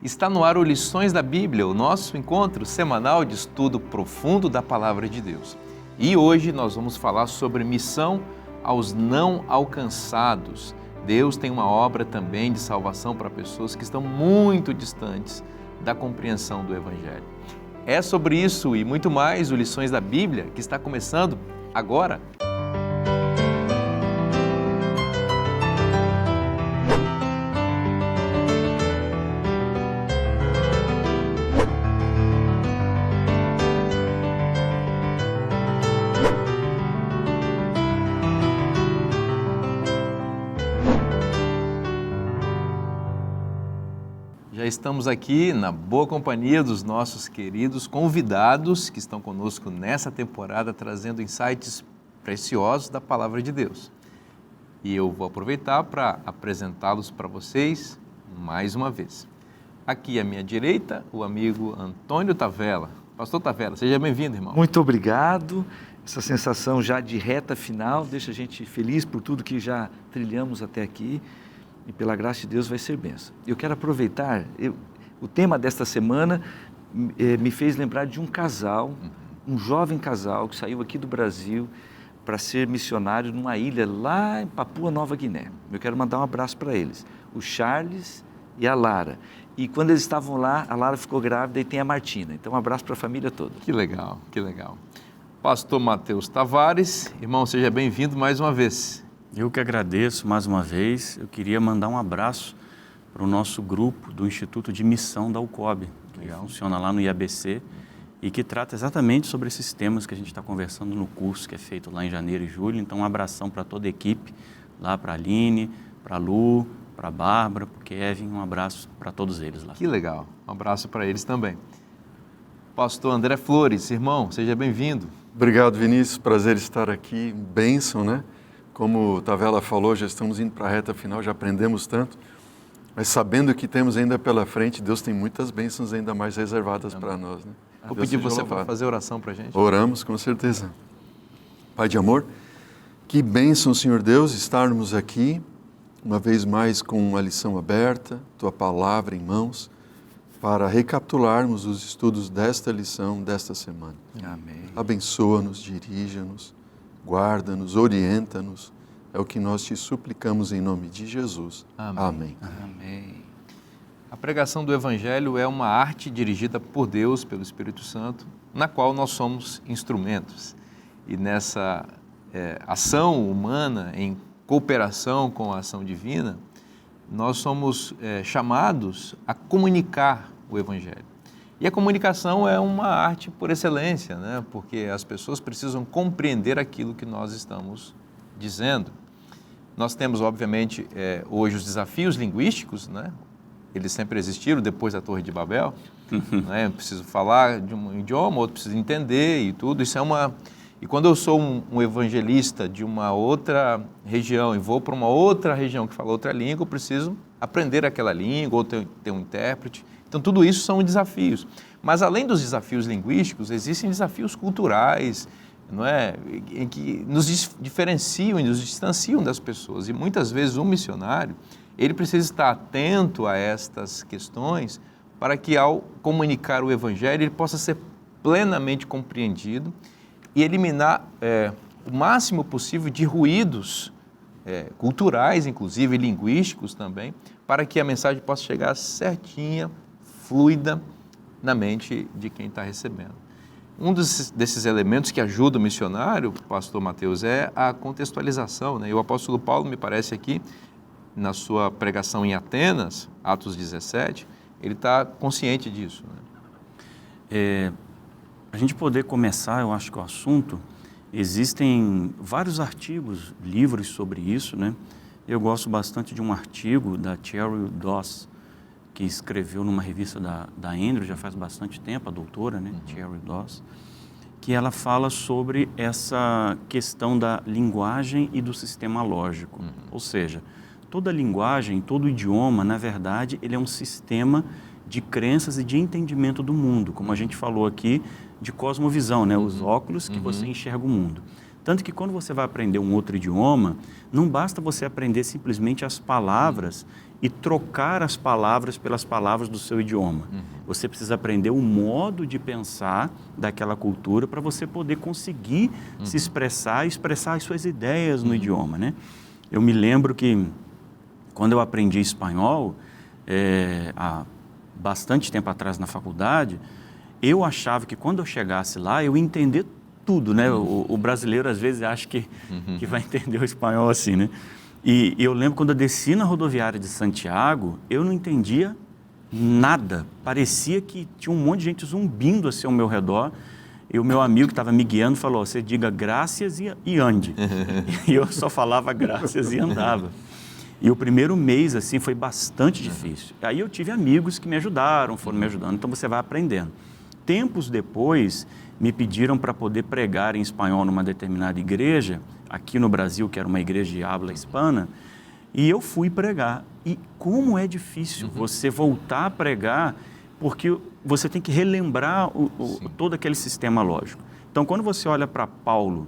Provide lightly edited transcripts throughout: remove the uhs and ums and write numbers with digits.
Está no ar o Lições da Bíblia, o nosso encontro semanal de estudo profundo da Palavra de Deus. E hoje nós vamos falar sobre missão aos não alcançados. Deus tem uma obra também de salvação para pessoas que estão muito distantes da compreensão do Evangelho. É sobre isso e muito mais o Lições da Bíblia que está começando agora. Já estamos aqui na boa companhia dos nossos queridos convidados que estão conosco nessa temporada, trazendo insights preciosos da Palavra de Deus. E eu vou aproveitar para apresentá-los para vocês mais uma vez. Aqui à minha direita, o amigo Antônio Tavella. Pastor Tavella, seja bem-vindo, irmão. Muito obrigado. Essa sensação já de reta final deixa a gente feliz por tudo que já trilhamos até aqui. E pela graça de Deus vai ser bênção. Eu quero aproveitar, o tema desta semana me fez lembrar de um casal, um jovem casal que saiu aqui do Brasil para ser missionário numa ilha lá em Papua Nova Guiné. Eu quero mandar um abraço para eles, o Charles e a Lara. E quando eles estavam lá, a Lara ficou grávida e tem a Martina. Então um abraço para a família toda. Que legal, que legal. Pastor Mateus Tavares, irmão, seja bem-vindo mais uma vez. Eu que agradeço mais uma vez. Eu queria mandar um abraço para o nosso grupo do Instituto de Missão da UCOB, que funciona lá no IABC e que trata exatamente sobre esses temas que a gente está conversando no curso que é feito lá em janeiro e julho. Então, um abração para toda a equipe, lá para a Aline, para a Lu, para a Bárbara, para o Kevin, um abraço para todos eles lá. Que legal, um abraço para eles também. Pastor André Flores, irmão, seja bem-vindo. Obrigado, Vinícius, prazer estar aqui, bênção, né? Como o Tavella falou, já estamos indo para a reta final, já aprendemos tanto, mas sabendo que temos ainda pela frente, Deus tem muitas bênçãos ainda mais reservadas para nós. Né? Vou pedir você para fazer oração para a gente. Oramos, com certeza. Pai de amor, que bênção, Senhor Deus, estarmos aqui, uma vez mais com a lição aberta, Tua palavra em mãos, para recapitularmos os estudos desta lição, desta semana. Amém. Abençoa-nos, dirija-nos, guarda-nos, orienta-nos, é o que nós te suplicamos em nome de Jesus. Amém. Amém. A pregação do Evangelho é uma arte dirigida por Deus, pelo Espírito Santo, na qual nós somos instrumentos. E nessa ação humana, em cooperação com a ação divina, nós somos chamados a comunicar o Evangelho. E a comunicação é uma arte por excelência, né? Porque as pessoas precisam compreender aquilo que nós estamos dizendo. Nós temos, obviamente, hoje os desafios linguísticos, né? Eles sempre existiram depois da Torre de Babel. Né? Eu preciso falar de um idioma, outro precisa entender e tudo. Isso é uma... E quando eu sou um evangelista de uma outra região e vou para uma outra região que fala outra língua, eu preciso aprender aquela língua ou ter um intérprete. Então, tudo isso são desafios. Mas, além dos desafios linguísticos, existem desafios culturais, não é? Em que nos diferenciam e nos distanciam das pessoas. E, muitas vezes, um missionário, ele precisa estar atento a estas questões para que, ao comunicar o Evangelho, ele possa ser plenamente compreendido e eliminar o máximo possível de ruídos culturais, inclusive linguísticos também, para que a mensagem possa chegar certinha, fluida na mente de quem está recebendo. Um desses elementos que ajuda o missionário, pastor Mateus, é a contextualização, né? E o apóstolo Paulo, me parece aqui, na sua pregação em Atenas, Atos 17, ele está consciente disso. Né? Para a gente poder começar, eu acho que o assunto, existem vários artigos, livros sobre isso, né? Eu gosto bastante de um artigo da Cheryl Doss, que escreveu numa revista da Andrew, já faz bastante tempo, a doutora, né, Cheryl Doss, que ela fala sobre essa questão da linguagem e do sistema lógico. Ou seja, toda linguagem, todo idioma, na verdade, ele é um sistema de crenças e de entendimento do mundo, como a gente falou aqui, de cosmovisão, né, os óculos que você enxerga o mundo. Tanto que quando você vai aprender um outro idioma, não basta você aprender simplesmente as palavras e trocar as palavras pelas palavras do seu idioma. Você precisa aprender o modo de pensar daquela cultura para você poder conseguir se expressar e expressar as suas ideias no idioma, né? Eu me lembro que quando eu aprendi espanhol, há bastante tempo atrás na faculdade, eu achava que quando eu chegasse lá, eu ia entender tudo, né? O brasileiro às vezes acha que vai entender o espanhol assim, né? E eu lembro quando eu desci na rodoviária de Santiago, eu não entendia nada. Parecia que tinha um monte de gente zumbindo assim ao meu redor. E o meu amigo que estava me guiando falou, você diga graças e ande. E eu só falava graças e andava. E o primeiro mês, assim, foi bastante difícil. Aí eu tive amigos que me ajudaram, foram me ajudando. Então você vai aprendendo. Tempos depois, me pediram para poder pregar em espanhol numa determinada igreja, aqui no Brasil, que era uma igreja de habla hispana, e eu fui pregar. E como é difícil você voltar a pregar, porque você tem que relembrar todo aquele sistema lógico. Então, quando você olha para Paulo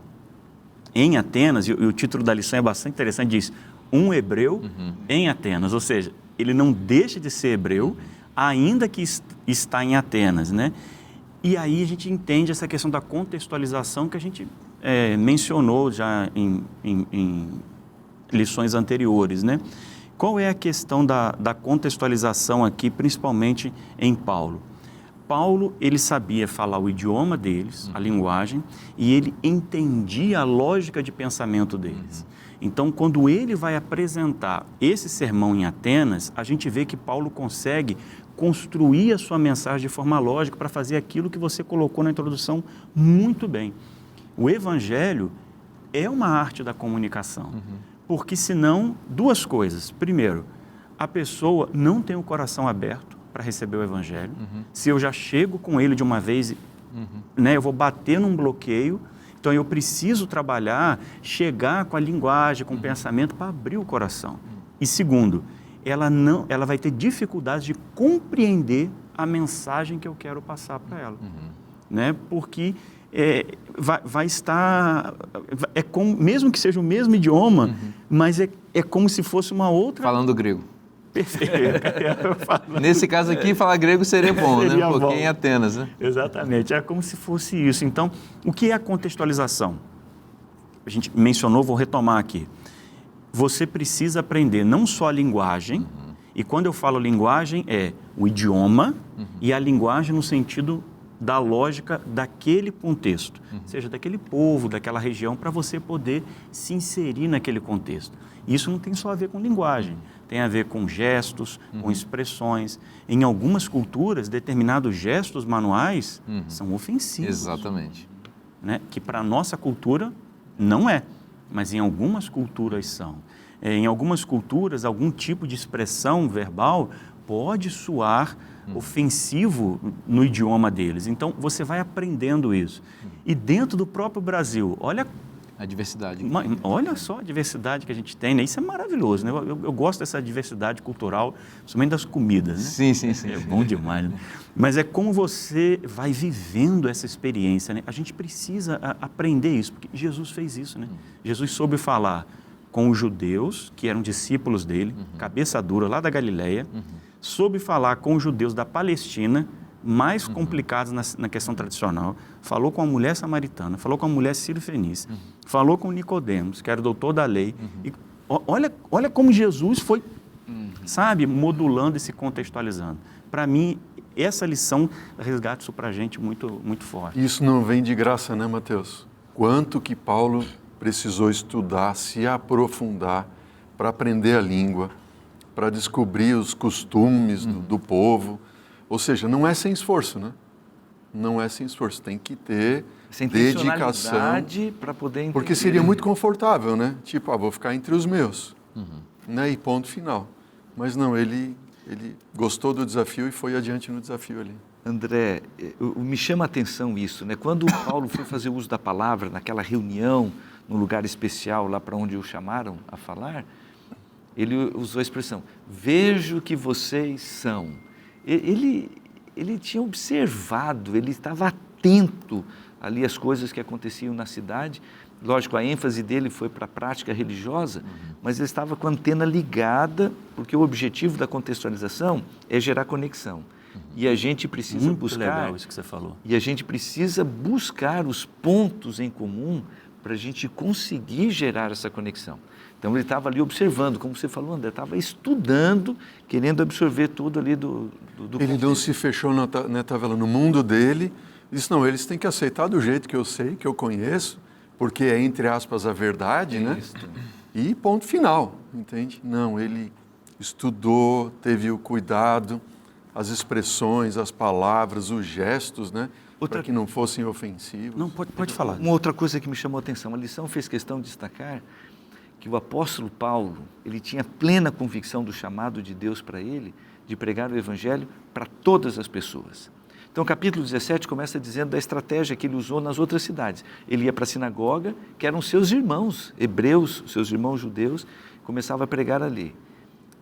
em Atenas, e o título da lição é bastante interessante, diz, um hebreu em Atenas, ou seja, ele não deixa de ser hebreu, ainda que está em Atenas, né? E aí a gente entende essa questão da contextualização que a gente mencionou já em lições anteriores, né? Qual é a questão da contextualização aqui, principalmente em Paulo? Paulo, ele sabia falar o idioma deles, a linguagem, e ele entendia a lógica de pensamento deles. Então, quando ele vai apresentar esse sermão em Atenas, a gente vê que Paulo consegue construir a sua mensagem de forma lógica para fazer aquilo que você colocou na introdução muito bem. O Evangelho é uma arte da comunicação, porque senão, duas coisas. Primeiro, a pessoa não tem o coração aberto para receber o Evangelho. Se eu já chego com ele de uma vez, né, eu vou bater num bloqueio. Então, eu preciso trabalhar, chegar com a linguagem, com o pensamento, para abrir o coração. E segundo, ela vai ter dificuldade de compreender a mensagem que eu quero passar para ela. Né? Porque vai estar... mesmo que seja o mesmo idioma, mas é como se fosse uma outra... Falando grego. Perfeito. Nesse caso aqui, falar grego seria bom, seria né? Um pouquinho bom. em Atenas, né? Exatamente, é como se fosse isso. Então, o que é a contextualização? A gente mencionou, vou retomar aqui. Você precisa aprender não só a linguagem, e quando eu falo linguagem, é o idioma e a linguagem no sentido da lógica daquele contexto, seja daquele povo, daquela região, para você poder se inserir naquele contexto. Isso não tem só a ver com linguagem, tem a ver com gestos, com expressões. Em algumas culturas, determinados gestos manuais são ofensivos. Exatamente. Né? Que para a nossa cultura não é, mas em algumas culturas são. Em algumas culturas, algum tipo de expressão verbal pode soar ofensivo no idioma deles. Então, você vai aprendendo isso. E dentro do próprio Brasil, olha A diversidade. Olha só a diversidade que a gente tem, né? Isso é maravilhoso, né? Eu gosto dessa diversidade cultural, principalmente das comidas, né? Sim. É bom demais, né? Mas é como você vai vivendo essa experiência, né? A gente precisa aprender isso, porque Jesus fez isso, né? Jesus soube falar com os judeus, que eram discípulos dele, cabeça dura, lá da Galileia, soube falar com os judeus da Palestina, mais complicados na questão tradicional, falou com a mulher samaritana, falou com a mulher sírio-fenícia, falou com Nicodemos, que era o doutor da lei. E olha como Jesus foi, sabe, modulando e se contextualizando. Para mim, essa lição resgata isso para a gente muito, muito forte. Isso não vem de graça, né, Mateus? Quanto que Paulo precisou estudar, se aprofundar para aprender a língua, para descobrir os costumes do povo. Ou seja, não é sem esforço, né? Não é sem esforço, tem que ter dedicação para poder entender. Porque seria muito confortável, né? Tipo, vou ficar entre os meus, né? E ponto final. Mas não, ele gostou do desafio e foi adiante no desafio ali. André, me chama a atenção isso, né? Quando Paulo foi fazer uso da palavra naquela reunião, num lugar especial lá para onde o chamaram a falar, ele usou a expressão, vejo que vocês são. Ele tinha observado, ele estava atento ali às coisas que aconteciam na cidade Lógico, a ênfase dele foi para a prática religiosa, mas ele estava com a antena ligada, porque o objetivo da contextualização é gerar conexão. E a gente precisa Muito buscar... legal isso que você falou. E a gente precisa buscar os pontos em comum para a gente conseguir gerar essa conexão. Então ele estava ali observando, como você falou, André, estava estudando, querendo absorver tudo ali do Ele não se fechou, estava no mundo dele, disse, não, eles têm que aceitar do jeito que eu sei, que eu conheço, porque é, entre aspas, a verdade, né? E ponto final, entende? Não, ele estudou, teve o cuidado, as expressões, as palavras, os gestos, né? Para que não fossem ofensivos. Não, pode falar. Uma outra coisa que me chamou a atenção, a lição fez questão de destacar que o apóstolo Paulo, ele tinha plena convicção do chamado de Deus para ele, de pregar o evangelho para todas as pessoas. Então, o capítulo 17 começa dizendo da estratégia que ele usou nas outras cidades. Ele ia para a sinagoga, que eram seus irmãos hebreus, seus irmãos judeus, começava a pregar ali.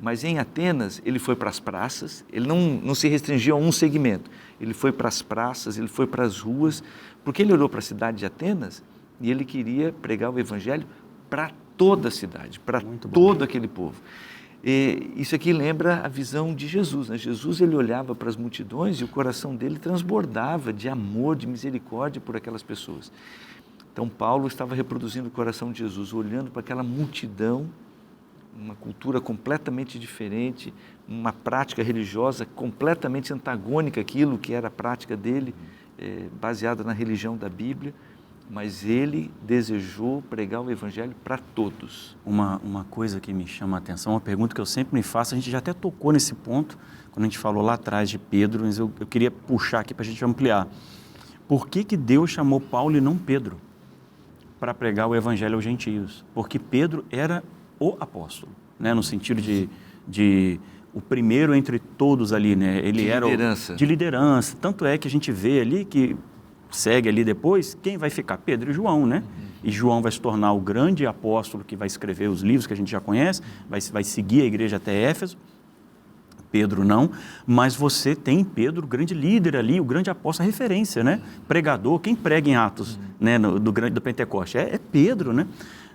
Mas em Atenas, ele foi para as praças, ele não se restringiu a um segmento. Ele foi para as praças, ele foi para as ruas, porque ele olhou para a cidade de Atenas e ele queria pregar o evangelho para toda a cidade, para todo aquele povo. E isso aqui lembra a visão de Jesus, né? Jesus, ele olhava para as multidões e o coração dele transbordava de amor, de misericórdia por aquelas pessoas. Então Paulo estava reproduzindo o coração de Jesus, olhando para aquela multidão, uma cultura completamente diferente, uma prática religiosa completamente antagônica àquilo que era a prática dele, baseada na religião da Bíblia. Mas ele desejou pregar o evangelho para todos. Uma coisa que me chama a atenção, uma pergunta que eu sempre me faço, a gente já até tocou nesse ponto, quando a gente falou lá atrás de Pedro, mas eu queria puxar aqui para a gente ampliar. Por que Deus chamou Paulo e não Pedro para pregar o evangelho aos gentios? Porque Pedro era o apóstolo, né? No sentido de o primeiro entre todos ali, né? Ele era de liderança. Tanto é que a gente vê ali que segue ali depois, quem vai ficar? Pedro e João, né? E João vai se tornar o grande apóstolo que vai escrever os livros que a gente já conhece, vai seguir a igreja até Éfeso. Pedro não, mas você tem Pedro, o grande líder ali, o grande apóstolo, a referência, né? Pregador, quem prega em Atos, né? do Pentecoste? É Pedro, né?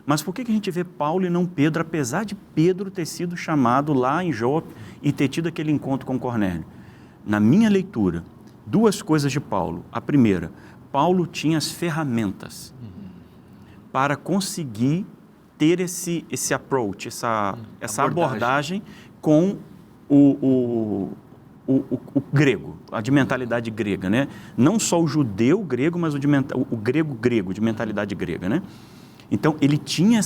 Mas por que a gente vê Paulo e não Pedro, apesar de Pedro ter sido chamado lá em Jope e ter tido aquele encontro com Cornélio? Na minha leitura, duas coisas de Paulo. A primeira, Paulo tinha as ferramentas para conseguir ter esse approach, essa abordagem com o grego, a de mentalidade grega, né? Não só o judeu grego, mas o grego de mentalidade grega, né? Então, ele tinha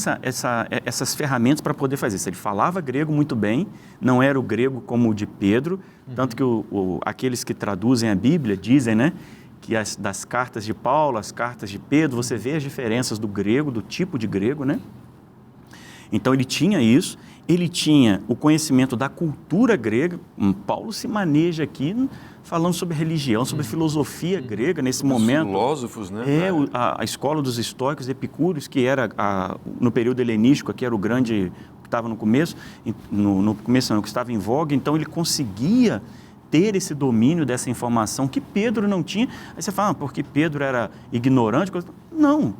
essas ferramentas para poder fazer isso. Ele falava grego muito bem, não era o grego como o de Pedro, tanto que aqueles que traduzem a Bíblia dizem, né, que das cartas de Paulo, as cartas de Pedro, você vê as diferenças do grego, do tipo de grego, né? Então, ele tinha isso, ele tinha o conhecimento da cultura grega. Paulo se maneja aqui falando sobre religião, sobre filosofia grega nesse momento. Os filósofos, né? A escola dos estoicos, epicúreos, que era no período helenístico, aqui era o grande, que estava no começo, no começo não, que estava em voga, então ele conseguia ter esse domínio dessa informação que Pedro não tinha. Aí você fala, porque Pedro era ignorante? Não,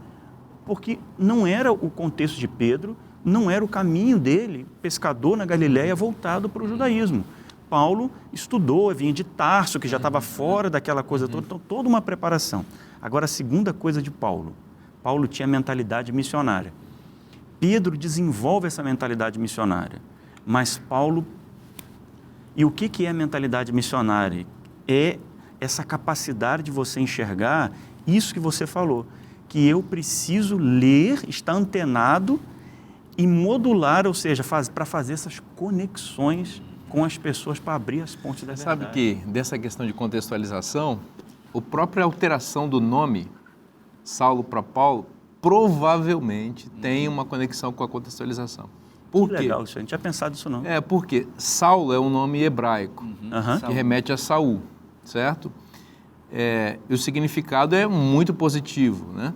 porque não era o contexto de Pedro, não era o caminho dele, pescador na Galileia voltado para o judaísmo. Paulo estudou, vinha de Tarso, que já estava fora daquela coisa toda, então toda uma preparação. Agora, a segunda coisa de Paulo tinha mentalidade missionária. Pedro desenvolve essa mentalidade missionária, mas Paulo... E o que é a mentalidade missionária? É essa capacidade de você enxergar isso que você falou, que eu preciso ler, estar antenado e modular, ou seja, para fazer essas conexões com as pessoas para abrir as pontes da verdade. Sabe que dessa questão de contextualização, a própria alteração do nome Saulo para Paulo provavelmente tem uma conexão com a contextualização. Por quê? Legal, isso a gente tinha pensado isso não. Porque Saulo é um nome hebraico que remete a Saul, certo? E o significado é muito positivo, né?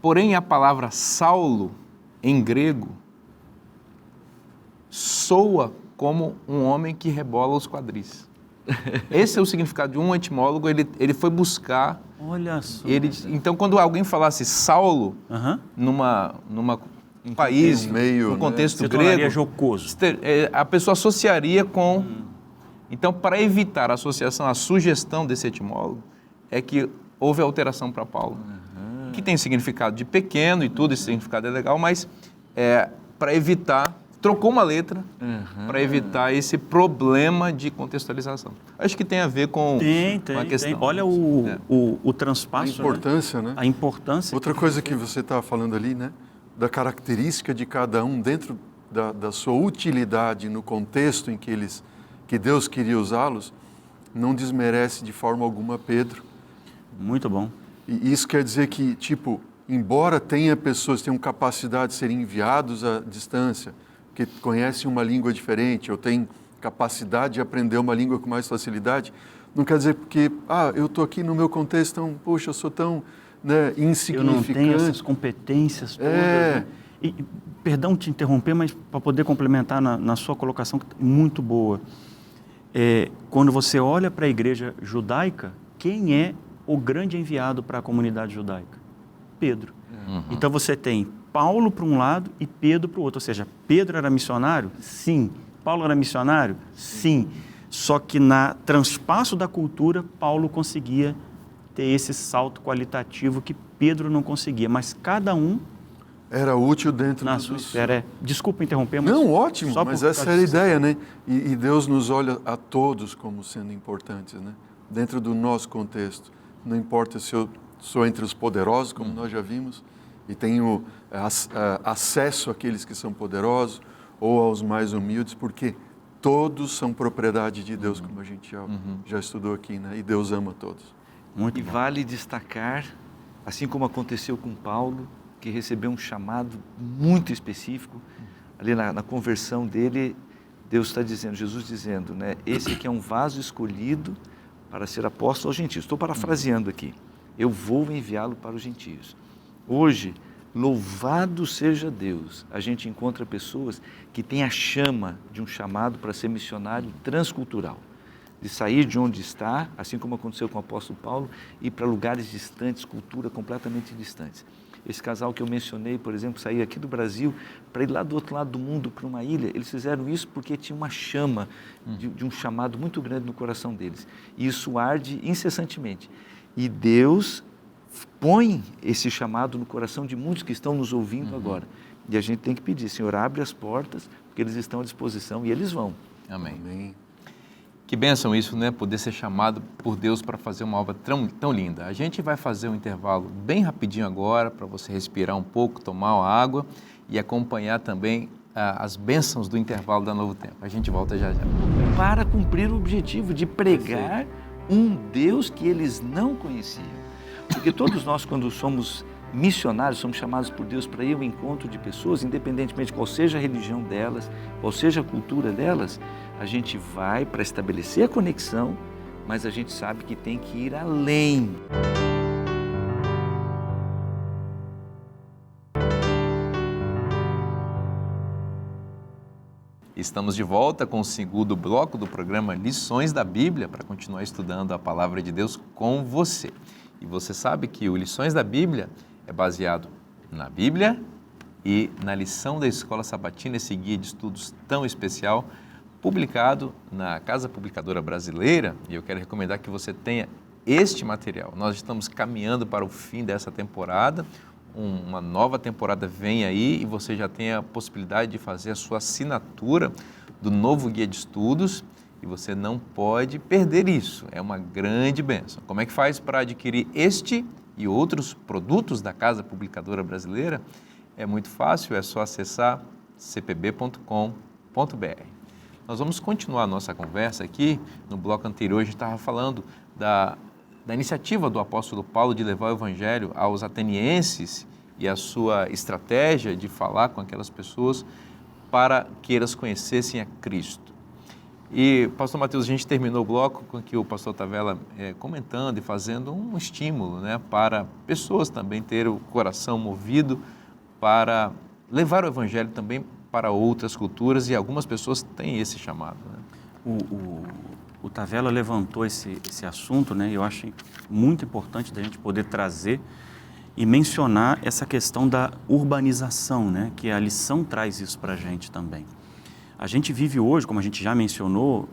Porém, a palavra Saulo em grego soa como um homem que rebola os quadris. Esse é o significado de um etimólogo, ele foi buscar... Olha só. Então, quando alguém falasse Saulo, numa país, no contexto grego, jocoso. A pessoa associaria com... Então, para evitar a associação, a sugestão desse etimólogo, é que houve alteração para Paulo, que tem significado de pequeno e tudo, esse significado é legal, mas para evitar, trocou uma letra para evitar esse problema de contextualização. Acho que tem a ver com a questão. Tem. Olha o transpasso. A importância, né? A importância. Outra coisa que você estava falando ali, né? Da característica de cada um dentro da sua utilidade no contexto em que Deus queria usá-los, não desmerece de forma alguma Pedro. Muito bom. E isso quer dizer que, embora tenha pessoas que tenham capacidade de serem enviados à distância, que conhecem uma língua diferente, ou têm capacidade de aprender uma língua com mais facilidade, não quer dizer porque, eu estou aqui no meu contexto, então, poxa, eu sou tão insignificante. Eu não tenho essas competências todas. Né? E, perdão te interromper, mas para poder complementar na sua colocação, muito boa. Quando você olha para a igreja judaica, quem é o grande enviado para a comunidade judaica? Pedro. Então você tem Paulo para um lado e Pedro para o outro. Ou seja, Pedro era missionário? Sim. Paulo era missionário? Sim. Só que na transpasso da cultura, Paulo conseguia ter esse salto qualitativo que Pedro não conseguia. Mas cada um era útil dentro na sua esfera. Desculpa interromper, mas... Não, ótimo, mas essa era a ideia, né? E Deus nos olha a todos como sendo importantes, né? Dentro do nosso contexto. Não importa se eu sou entre os poderosos, como nós já vimos, e tenho acesso àqueles que são poderosos ou aos mais humildes, porque todos são propriedade de Deus, como a gente já estudou aqui, né? E Deus ama todos. Muito bom. Vale destacar, assim como aconteceu com Paulo, que recebeu um chamado muito específico, ali na conversão dele, Deus está dizendo, Jesus dizendo, né? Esse aqui é um vaso escolhido para ser apóstolo aos gentios. Estou parafraseando aqui. Eu vou enviá-lo para os gentios. Hoje, louvado seja Deus, a gente encontra pessoas que têm a chama de um chamado para ser missionário transcultural, de sair de onde está, assim como aconteceu com o apóstolo Paulo, e ir para lugares distantes, cultura completamente distantes. Esse casal que eu mencionei, por exemplo, sair aqui do Brasil para ir lá do outro lado do mundo, para uma ilha, eles fizeram isso porque tinha uma chama de um chamado muito grande no coração deles. E isso arde incessantemente. E Deus põe esse chamado no coração de muitos que estão nos ouvindo agora. E a gente tem que pedir, Senhor, abre as portas, porque eles estão à disposição e eles vão. Amém. Amém. Que bênção isso, né? Poder ser chamado por Deus para fazer uma obra tão linda. A gente vai fazer um intervalo bem rapidinho agora, para você respirar um pouco, tomar uma água e acompanhar também as bênçãos do intervalo da Novo Tempo. A gente volta já. Para cumprir o objetivo de pregar um Deus que eles não conheciam. Porque todos nós, quando somos missionários, somos chamados por Deus para ir ao encontro de pessoas, independentemente de qual seja a religião delas, qual seja a cultura delas, a gente vai para estabelecer a conexão, mas a gente sabe que tem que ir além. Estamos de volta com o segundo bloco do programa Lições da Bíblia, para continuar estudando a Palavra de Deus com você. E você sabe que o Lições da Bíblia é baseado na Bíblia e na lição da Escola Sabatina, esse guia de estudos tão especial, publicado na Casa Publicadora Brasileira, e eu quero recomendar que você tenha este material. Nós estamos caminhando para o fim dessa temporada, uma nova temporada vem aí e você já tem a possibilidade de fazer a sua assinatura do novo guia de estudos e você não pode perder isso, é uma grande bênção. Como é que faz para adquirir este e outros produtos da Casa Publicadora Brasileira? É muito fácil, é só acessar cpb.com.br. Nós vamos continuar a nossa conversa aqui. No bloco anterior a gente estava falando da iniciativa do apóstolo Paulo de levar o evangelho aos atenienses e a sua estratégia de falar com aquelas pessoas para que elas conhecessem a Cristo. E, pastor Mateus, a gente terminou o bloco com que o pastor Tavella comentando e fazendo um estímulo, né, para pessoas também terem o coração movido para levar o evangelho também para outras culturas, e algumas pessoas têm esse chamado. Né? o Tavella levantou esse assunto, né? Eu acho muito importante da gente poder trazer e mencionar essa questão da urbanização, né? Que a lição traz isso para a gente também. A gente vive hoje, como a gente já mencionou,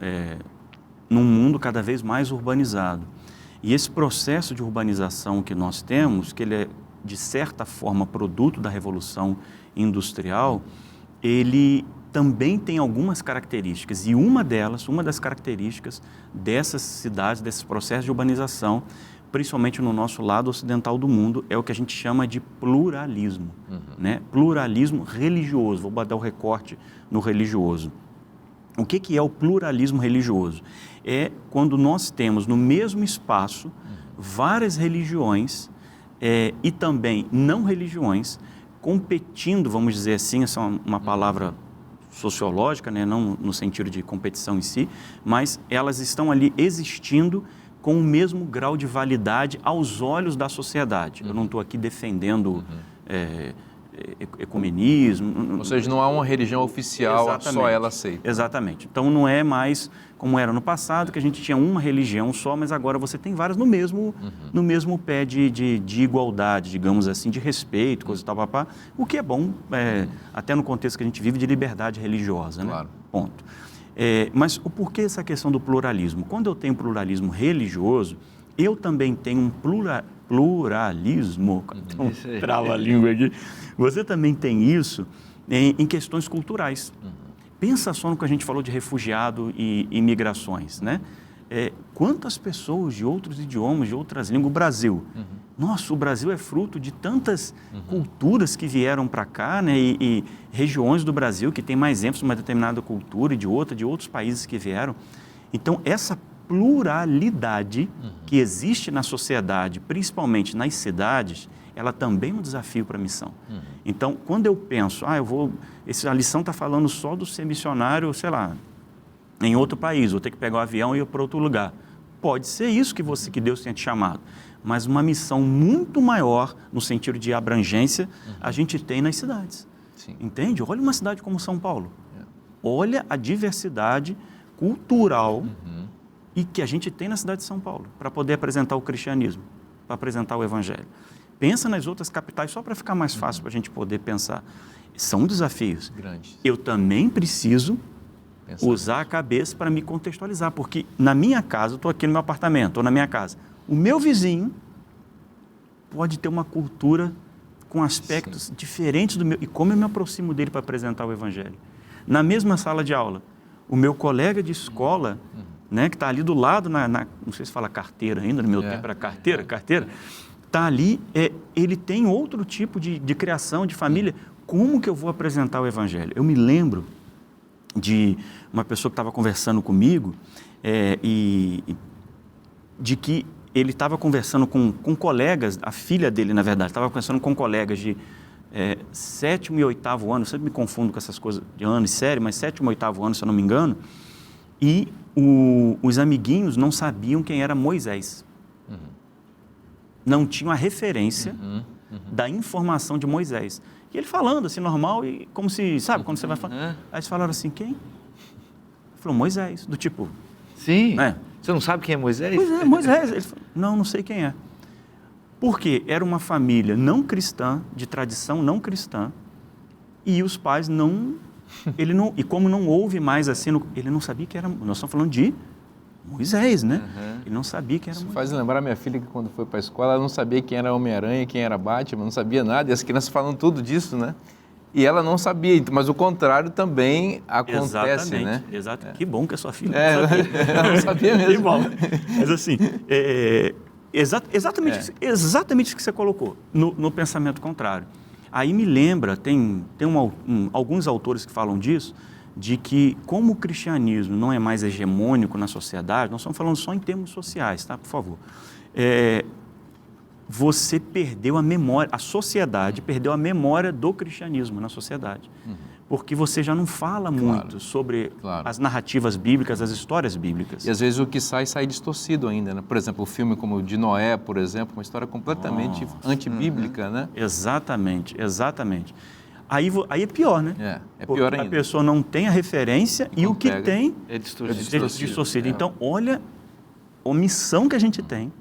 num mundo cada vez mais urbanizado. E esse processo de urbanização que nós temos, que ele é, de certa forma, produto da Revolução Industrial, ele também tem algumas características. E uma das características dessas cidades, desses processos de urbanização, principalmente no nosso lado ocidental do mundo, é o que a gente chama de pluralismo, né? Pluralismo religioso. Vou botar o recorte no religioso. O que é o pluralismo religioso? É quando nós temos no mesmo espaço várias religiões e também não religiões competindo, vamos dizer assim, essa é uma palavra sociológica, né? Não no sentido de competição em si, mas elas estão ali existindo com o mesmo grau de validade aos olhos da sociedade. Eu não estou aqui defendendo ecumenismo. Ou seja, não há uma religião oficial, Exatamente. só ela aceita. Exatamente. Então, não é mais como era no passado, que a gente tinha uma religião só, mas agora você tem várias no mesmo pé de igualdade, digamos assim, de respeito, coisa e tal, papá, o que é bom, até no contexto que a gente vive de liberdade religiosa, né? Claro. Ponto. Mas o porquê essa questão do pluralismo? Quando eu tenho pluralismo religioso, eu também tenho um pluralismo, trava a língua aqui, você também tem isso em questões culturais. Pensa só no que a gente falou de refugiado e imigrações, né? Quantas pessoas de outros idiomas, de outras línguas, o Brasil. Nossa, o Brasil é fruto de tantas culturas que vieram para cá, né? E regiões do Brasil que tem mais ênfase numa determinada cultura e de outros países que vieram. Então, essa pluralidade que existe na sociedade, principalmente nas cidades, ela também é um desafio para a missão. Então, quando eu penso, a lição está falando só do ser missionário, sei lá, em outro país, vou ter que pegar o avião e ir para outro lugar. Pode ser isso que Deus tenha te chamado, mas uma missão muito maior, no sentido de abrangência, a gente tem nas cidades. Sim. Entende? Olha uma cidade como São Paulo. Olha a diversidade cultural e que a gente tem na cidade de São Paulo, para poder apresentar o cristianismo, para apresentar o evangelho. Pensa nas outras capitais, só para ficar mais fácil para a gente poder pensar. São desafios. Grandes. Eu também preciso usar a cabeça para me contextualizar, porque na minha casa, eu estou aqui no meu apartamento, ou na minha casa, o meu vizinho pode ter uma cultura com aspectos diferentes do meu, e como eu me aproximo dele para apresentar o evangelho. Na mesma sala de aula, o meu colega de escola, né, que está ali do lado, não sei se fala carteira ainda, no meu tempo era carteira, está ali, ele tem outro tipo de criação, de família. Como que eu vou apresentar o evangelho? Eu me lembro de uma pessoa que estava conversando comigo e de que ele estava conversando com colegas, a filha dele, na verdade, estava conversando com colegas de 7º e 8º ano, eu sempre me confundo com essas coisas de ano e série, mas 7º e 8º ano, se eu não me engano, e os amiguinhos não sabiam quem era Moisés. Não tinham a referência da informação de Moisés. E ele falando assim, normal, e como se, sabe, quando você vai falar. Aí eles falaram assim, quem? Ele falou, Moisés, do tipo. Sim. Você não sabe quem é Moisés? Pois é, Moisés. Ele falou, não sei quem é. Porque era uma família não cristã, de tradição não cristã, e os pais e como não houve mais assim, ele não sabia que era, nós estamos falando de Moisés, né? Ele não sabia que era Moisés. Faz lembrar minha filha que quando foi para a escola, ela não sabia quem era Homem-Aranha, quem era Batman, não sabia nada, e as crianças falam tudo disso, né? E ela não sabia, mas o contrário também acontece, né? Exato. Que bom que a sua filha não sabia. Ela não sabia mesmo. Que bom. Mas assim, exatamente isso que você colocou, no pensamento contrário. Aí me lembra, tem alguns autores que falam disso, de que como o cristianismo não é mais hegemônico na sociedade, nós estamos falando só em termos sociais, tá? Por favor. Você perdeu a memória, a sociedade perdeu a memória do cristianismo na sociedade. Porque você já não fala muito sobre as narrativas bíblicas, as histórias bíblicas. E às vezes o que sai distorcido ainda, né? Por exemplo, o filme como o de Noé, por exemplo, uma história completamente antibíblica, né? Exatamente. Aí é pior, né? É Porque pior ainda. a pessoa não tem a referência e Não o que pega. tem É é distorcido. distorcido. Então, olha a missão que a gente tem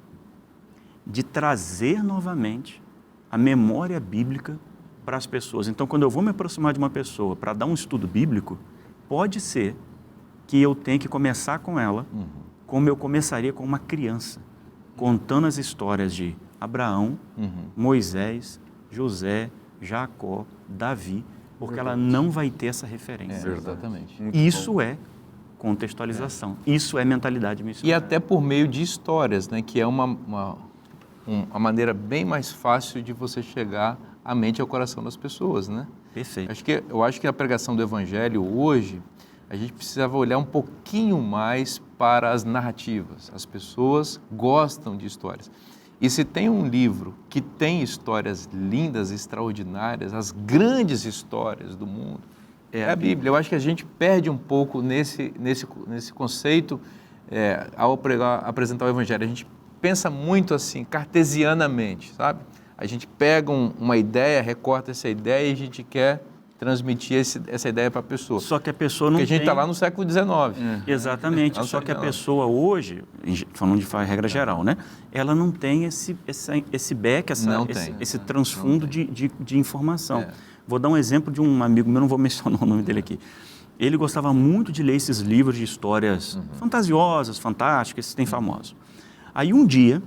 de trazer novamente a memória bíblica para as pessoas. Então, quando eu vou me aproximar de uma pessoa para dar um estudo bíblico, pode ser que eu tenha que começar com ela como eu começaria com uma criança, contando as histórias de Abraão, Moisés, José, Jacó, Davi, porque ela não vai ter essa referência. Exatamente. Isso é contextualização, isso é mentalidade E missionária. até por meio de histórias, né? Que é uma maneira bem mais fácil de você chegar à mente e ao coração das pessoas, né? Perfeito. Eu acho que a pregação do Evangelho hoje, a gente precisava olhar um pouquinho mais para as narrativas. As pessoas gostam de histórias. E se tem um livro que tem histórias lindas, extraordinárias, as grandes histórias do mundo, é a Bíblia. Eu acho que a gente perde um pouco nesse conceito ao apresentar o Evangelho. A gente pensa muito assim, cartesianamente, sabe? A gente pega uma ideia, recorta essa ideia e a gente quer transmitir essa ideia para a pessoa. Só que a pessoa não Porque a gente tem... está lá no século XIX. Exatamente. Lá no Só que a século XIX. pessoa hoje, falando de regra geral, né? Ela não tem esse back, esse transfundo de informação. Vou dar um exemplo de um amigo meu, não vou mencionar o nome dele aqui. Ele gostava muito de ler esses livros de histórias fantasiosas, fantásticas, esses tem famosos. Aí um dia,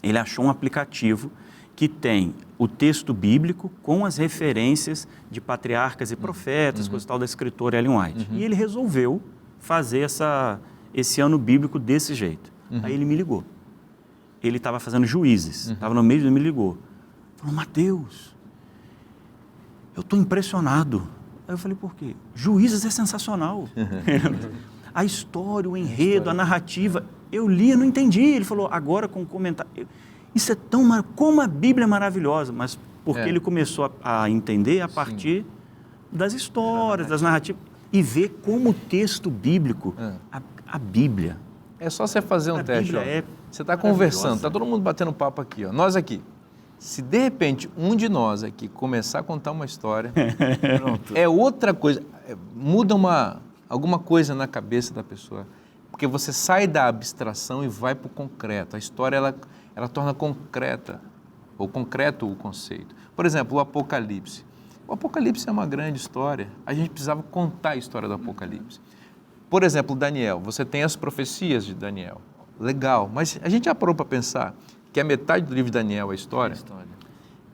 ele achou um aplicativo que tem o texto bíblico com as referências de patriarcas e profetas, coisa tal da escritora Ellen White. E ele resolveu fazer esse ano bíblico desse jeito. Aí ele me ligou. Ele estava fazendo Juízes, estava no meio e me ligou. Falou, Mateus, eu estou impressionado. Aí eu falei, por quê? Juízes é sensacional. A história, o enredo, a narrativa, eu li e não entendi. Ele falou, agora com o comentário... Isso é tão maravilhoso, como a Bíblia é maravilhosa, mas porque ele começou a entender a partir das histórias, das narrativas, e ver como o texto bíblico, a Bíblia... É só você fazer um teste. Você está conversando, está todo mundo batendo papo aqui. Nós aqui. Se de repente um de nós aqui começar a contar uma história, pronto. É outra coisa, muda alguma coisa na cabeça da pessoa, porque você sai da abstração e vai para o concreto. A história ela torna concreta, ou concreto o conceito. Por exemplo, o Apocalipse. O Apocalipse é uma grande história. A gente precisava contar a história do Apocalipse. Por exemplo, Daniel. Você tem as profecias de Daniel. Legal, mas a gente já parou para pensar que a metade do livro de Daniel é a história?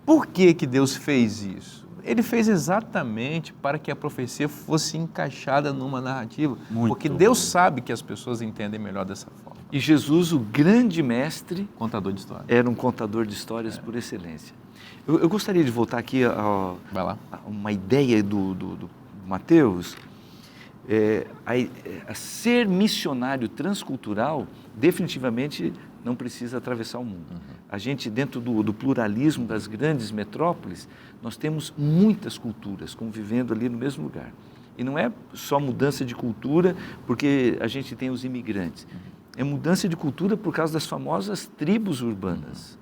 Por que Deus fez isso? Ele fez exatamente para que a profecia fosse encaixada numa narrativa. Porque Deus sabe que as pessoas entendem melhor dessa forma. E Jesus, o grande mestre, contador de histórias, era um contador de histórias por excelência. Eu gostaria de voltar aqui a uma ideia do Mateus. A ser missionário transcultural definitivamente não precisa atravessar o mundo. A gente, dentro do pluralismo das grandes metrópoles, nós temos muitas culturas convivendo ali no mesmo lugar. E não é só mudança de cultura porque a gente tem os imigrantes. É mudança de cultura por causa das famosas tribos urbanas.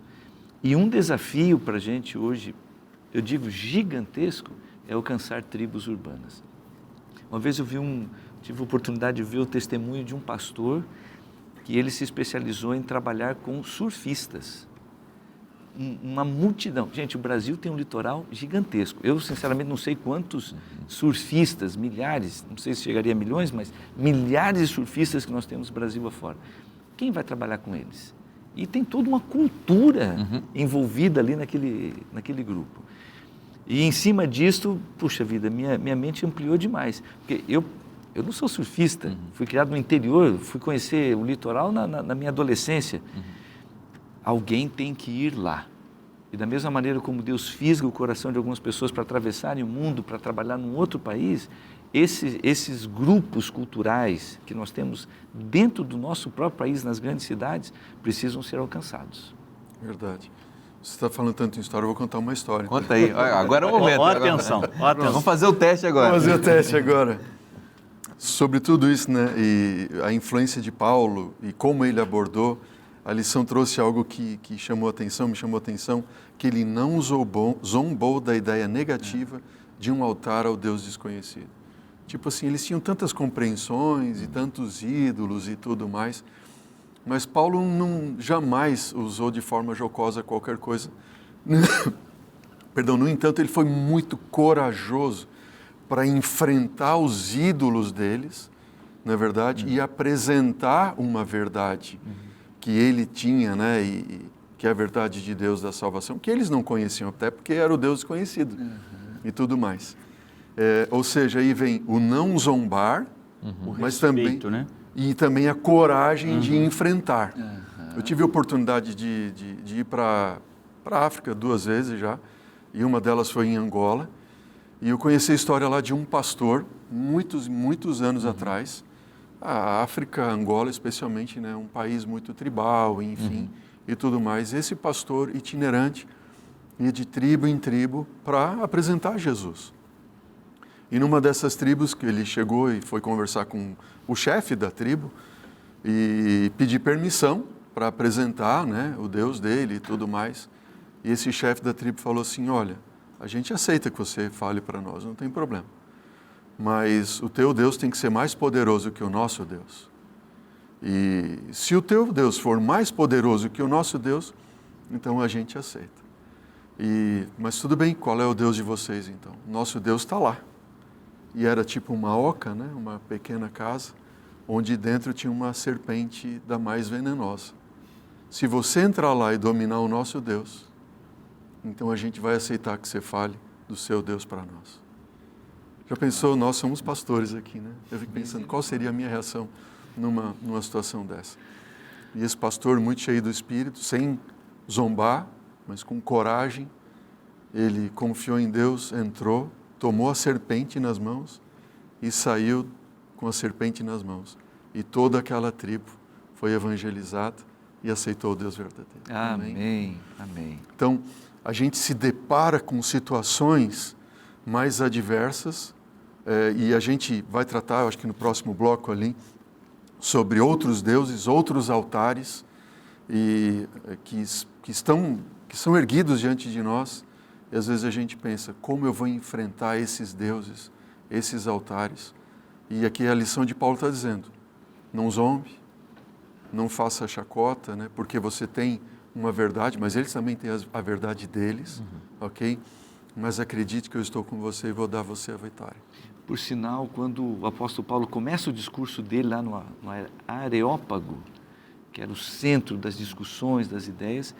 E um desafio para a gente hoje, eu digo gigantesco, é alcançar tribos urbanas. Uma vez tive a oportunidade de ver o testemunho de um pastor que ele se especializou em trabalhar com surfistas. Uma multidão. Gente, o Brasil tem um litoral gigantesco. Eu, sinceramente, não sei quantos surfistas, milhares, não sei se chegaria a milhões, mas milhares de surfistas que nós temos no Brasil afora. Quem vai trabalhar com eles? E tem toda uma cultura envolvida ali naquele grupo. E em cima disso, puxa vida, minha mente ampliou demais. Porque eu não sou surfista, fui criado no interior, fui conhecer o litoral na minha adolescência. Alguém tem que ir lá. E da mesma maneira como Deus fisga o coração de algumas pessoas para atravessarem o mundo, para trabalhar num outro país, esses grupos culturais que nós temos dentro do nosso próprio país, nas grandes cidades, precisam ser alcançados. Verdade. Você está falando tanto em história, eu vou contar uma história. Conta aí. Agora é o momento. Atenção. Vamos fazer o teste agora. Vamos fazer o teste agora. Sobre tudo isso, né, e a influência de Paulo e como ele abordou a lição trouxe algo que chamou atenção, me chamou atenção, que ele não zombou da ideia negativa de um altar ao Deus desconhecido. Tipo assim, eles tinham tantas compreensões e tantos ídolos e tudo mais, mas Paulo jamais usou de forma jocosa qualquer coisa. Perdão, no entanto, ele foi muito corajoso para enfrentar os ídolos deles, não é verdade? E apresentar uma verdade que ele tinha, né? E que é a verdade de Deus da salvação, que eles não conheciam, até porque era o Deus desconhecido e tudo mais. Ou seja, aí vem o não zombar, mas respeito, também, né? e também a coragem de enfrentar. Eu tive a oportunidade de ir para a África 2 vezes já, e uma delas foi em Angola, e eu conheci a história lá de um pastor, muitos anos atrás. A África, Angola especialmente, né, um país muito tribal, enfim, e tudo mais. Esse pastor itinerante ia de tribo em tribo para apresentar Jesus. E numa dessas tribos que ele chegou e foi conversar com o chefe da tribo e pedir permissão para apresentar, né, o Deus dele e tudo mais. E esse chefe da tribo falou assim: olha, a gente aceita que você fale para nós, não tem problema. Mas o teu Deus tem que ser mais poderoso que o nosso Deus. E se o teu Deus for mais poderoso que o nosso Deus, então a gente aceita. Mas tudo bem, qual é o Deus de vocês então? Nosso Deus está lá. E era tipo uma oca, né? Uma pequena casa, onde dentro tinha uma serpente da mais venenosa. Se você entrar lá e dominar o nosso Deus, então a gente vai aceitar que você fale do seu Deus para nós. Já pensou, nós somos pastores aqui, né? Eu fico pensando, qual seria a minha reação numa situação dessa? E esse pastor, muito cheio do Espírito, sem zombar, mas com coragem, ele confiou em Deus, entrou, tomou a serpente nas mãos e saiu com a serpente nas mãos. E toda aquela tribo foi evangelizada e aceitou o Deus verdadeiro. Amém. Então, a gente se depara com situações mais adversas, e a gente vai tratar, eu acho que no próximo bloco ali, sobre outros deuses, outros altares, que são erguidos diante de nós, e às vezes a gente pensa, como eu vou enfrentar esses deuses, esses altares? E aqui a lição de Paulo está dizendo, não zombe, não faça chacota, né? Porque você tem uma verdade, mas eles também têm a verdade deles, ok? Mas acredite que eu estou com você e vou dar a você a vitória. Por sinal, quando o apóstolo Paulo começa o discurso dele lá no Areópago, que era o centro das discussões, das ideias,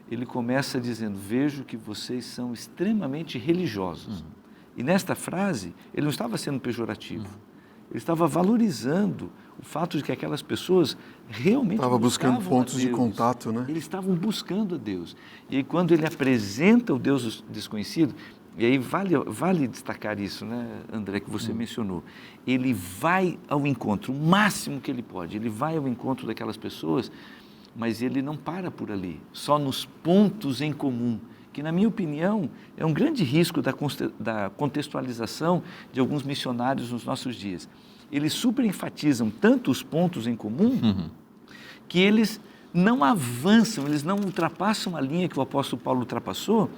ele começa dizendo, vejo que vocês são extremamente religiosos. E nesta frase, ele não estava sendo pejorativo, ele estava valorizando o fato de que aquelas pessoas realmente estava buscando pontos de Deus. contato, né? Eles estavam buscando a Deus. E aí, quando ele apresenta o Deus desconhecido, e aí vale destacar isso, né, André, que você mencionou, ele vai ao encontro, o máximo que ele pode, ele vai ao encontro daquelas pessoas, mas ele não para por ali, só nos pontos em comum, que na minha opinião é um grande risco da contextualização de alguns missionários nos nossos dias. Eles super enfatizam tanto os pontos em comum, que eles não avançam, eles não ultrapassam a linha que o apóstolo Paulo ultrapassou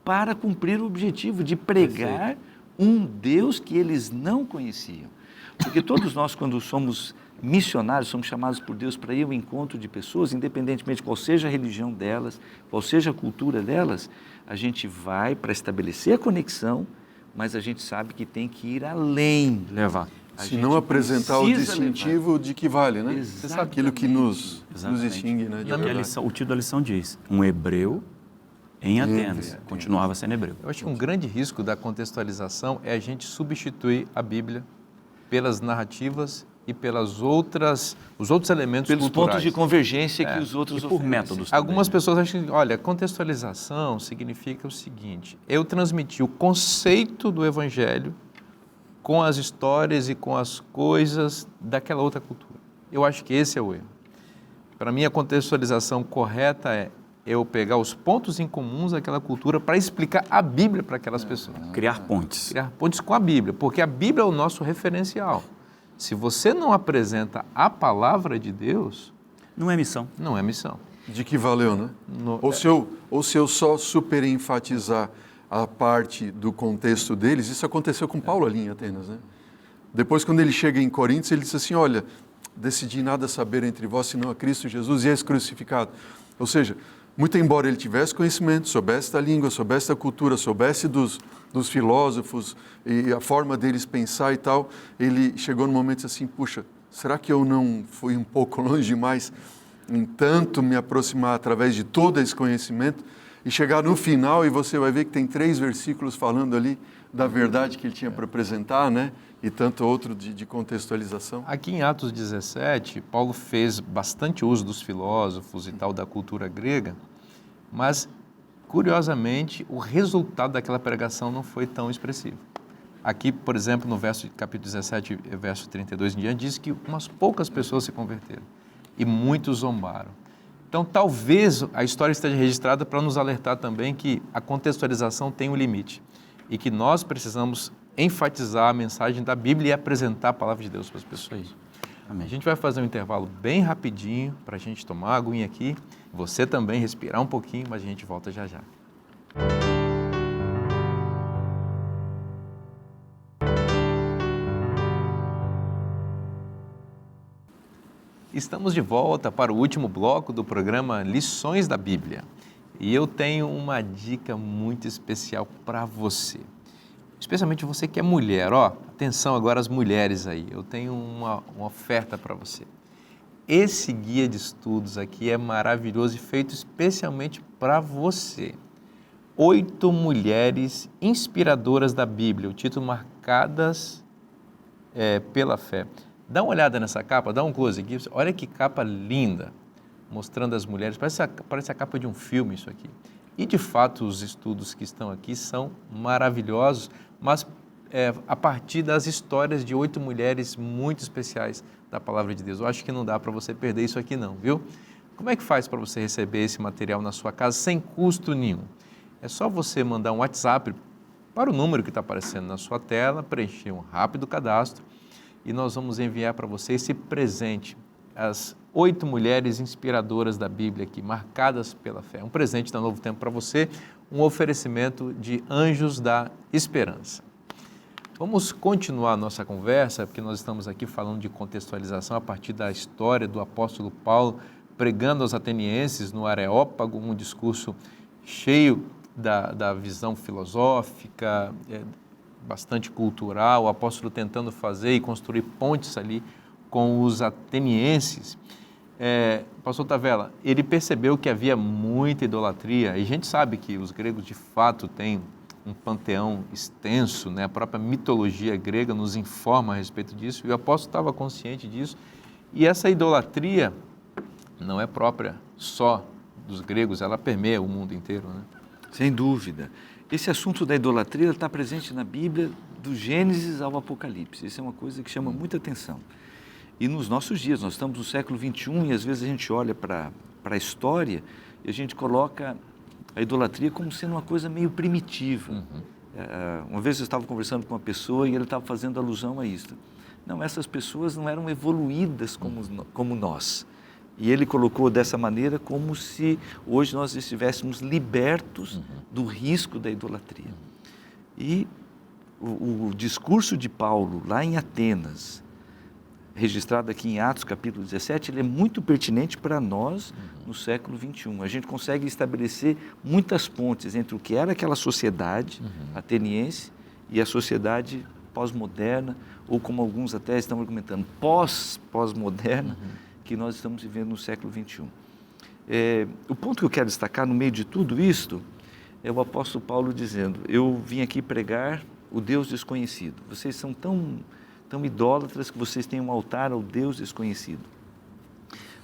para cumprir o objetivo de pregar um Deus que eles não conheciam. Porque todos nós, quando somos missionários, somos chamados por Deus para ir ao encontro de pessoas, independentemente de qual seja a religião delas, qual seja a cultura delas, a gente vai para estabelecer a conexão, mas a gente sabe que tem que ir além. Levar. Se não apresentar o distintivo de que vale, né? Você sabe aquilo que nos distingue, né? O título da lição diz, um hebreu em Atenas, continuava sendo hebreu. Eu acho que um grande risco da contextualização é a gente substituir a Bíblia pelas narrativas e os outros elementos pelos culturais. Pontos de convergência que os outros e por oferecem. métodos. Algumas pessoas acham que, olha, contextualização significa o seguinte, eu transmiti o conceito do Evangelho com as histórias e com as coisas daquela outra cultura. Eu acho que esse é o erro. Para mim, a contextualização correta é eu pegar os pontos em comuns daquela cultura para explicar a Bíblia para aquelas pessoas. Criar pontes. Criar pontes com a Bíblia, porque a Bíblia é o nosso referencial. Se você não apresenta a palavra de Deus, Não é missão. Não é missão. De que valeu, né? Ou se eu só super enfatizar a parte do contexto deles, isso aconteceu com Paulo ali em Atenas, né? Depois, quando ele chega em Coríntios, ele diz assim, olha, decidi nada saber entre vós, senão a Cristo Jesus e esse crucificado. Ou seja, muito embora ele tivesse conhecimento, soubesse da língua, soubesse da cultura, soubesse dos filósofos e a forma deles pensar e tal, ele chegou no momento assim, puxa, será que eu não fui um pouco longe demais em tanto me aproximar através de todo esse conhecimento e chegar no final e você vai ver que tem 3 versículos falando ali da verdade que ele tinha para apresentar, né? E tanto outro de contextualização. Aqui em Atos 17, Paulo fez bastante uso dos filósofos e tal, da cultura grega, mas, curiosamente, o resultado daquela pregação não foi tão expressivo. Aqui, por exemplo, no capítulo 17, verso 32 em diante, diz que umas poucas pessoas se converteram e muitos zombaram. Então, talvez a história esteja registrada para nos alertar também que a contextualização tem um limite e que nós precisamos enfatizar a mensagem da Bíblia e apresentar a palavra de Deus para as pessoas. Amém. A gente vai fazer um intervalo bem rapidinho para a gente tomar uma aguinha aqui, você também respirar um pouquinho, mas a gente volta já já. Estamos de volta para o último bloco do programa Lições da Bíblia. E eu tenho uma dica muito especial para você. Especialmente você que é mulher, atenção agora as mulheres aí, eu tenho uma oferta para você. Esse guia de estudos aqui é maravilhoso e feito especialmente para você. 8 mulheres inspiradoras da Bíblia, o título Marcadas pela Fé. Dá uma olhada nessa capa, dá um close aqui, olha que capa linda, mostrando as mulheres, parece a capa de um filme isso aqui. E, de fato, os estudos que estão aqui são maravilhosos, mas a partir das histórias de 8 mulheres muito especiais da Palavra de Deus. Eu acho que não dá para você perder isso aqui não, viu? Como é que faz para você receber esse material na sua casa sem custo nenhum? É só você mandar um WhatsApp para o número que está aparecendo na sua tela, preencher um rápido cadastro e nós vamos enviar para você esse presente, as 8 mulheres inspiradoras da Bíblia aqui, marcadas pela fé. Um presente da Novo Tempo para você, um oferecimento de Anjos da Esperança. Vamos continuar a nossa conversa, porque nós estamos aqui falando de contextualização a partir da história do apóstolo Paulo, pregando aos atenienses no Areópago, um discurso cheio da visão filosófica, bastante cultural, o apóstolo tentando fazer e construir pontes ali com os atenienses. Pastor Tavella, ele percebeu que havia muita idolatria, e a gente sabe que os gregos de fato têm um panteão extenso, né? A própria mitologia grega nos informa a respeito disso, e o apóstolo estava consciente disso, e essa idolatria não é própria só dos gregos, ela permeia o mundo inteiro, né? Sem dúvida. Esse assunto da idolatria está presente na Bíblia, do Gênesis ao Apocalipse. Isso é uma coisa que chama muita atenção. E nos nossos dias, nós estamos no século XXI e às vezes a gente olha para a história e a gente coloca a idolatria como sendo uma coisa meio primitiva. Uma vez eu estava conversando com uma pessoa e ele estava fazendo alusão a isso. Não, essas pessoas não eram evoluídas como nós. E ele colocou dessa maneira como se hoje nós estivéssemos libertos do risco da idolatria. E o discurso de Paulo lá em Atenas, registrado aqui em Atos capítulo 17, ele é muito pertinente para nós no século XXI. A gente consegue estabelecer muitas pontes entre o que era aquela sociedade ateniense e a sociedade pós-moderna, ou como alguns até estão argumentando, pós-moderna, que nós estamos vivendo no século XXI. O ponto que eu quero destacar no meio de tudo isto é o apóstolo Paulo dizendo: eu vim aqui pregar o Deus desconhecido. Vocês são tão idólatras que vocês têm um altar ao Deus desconhecido.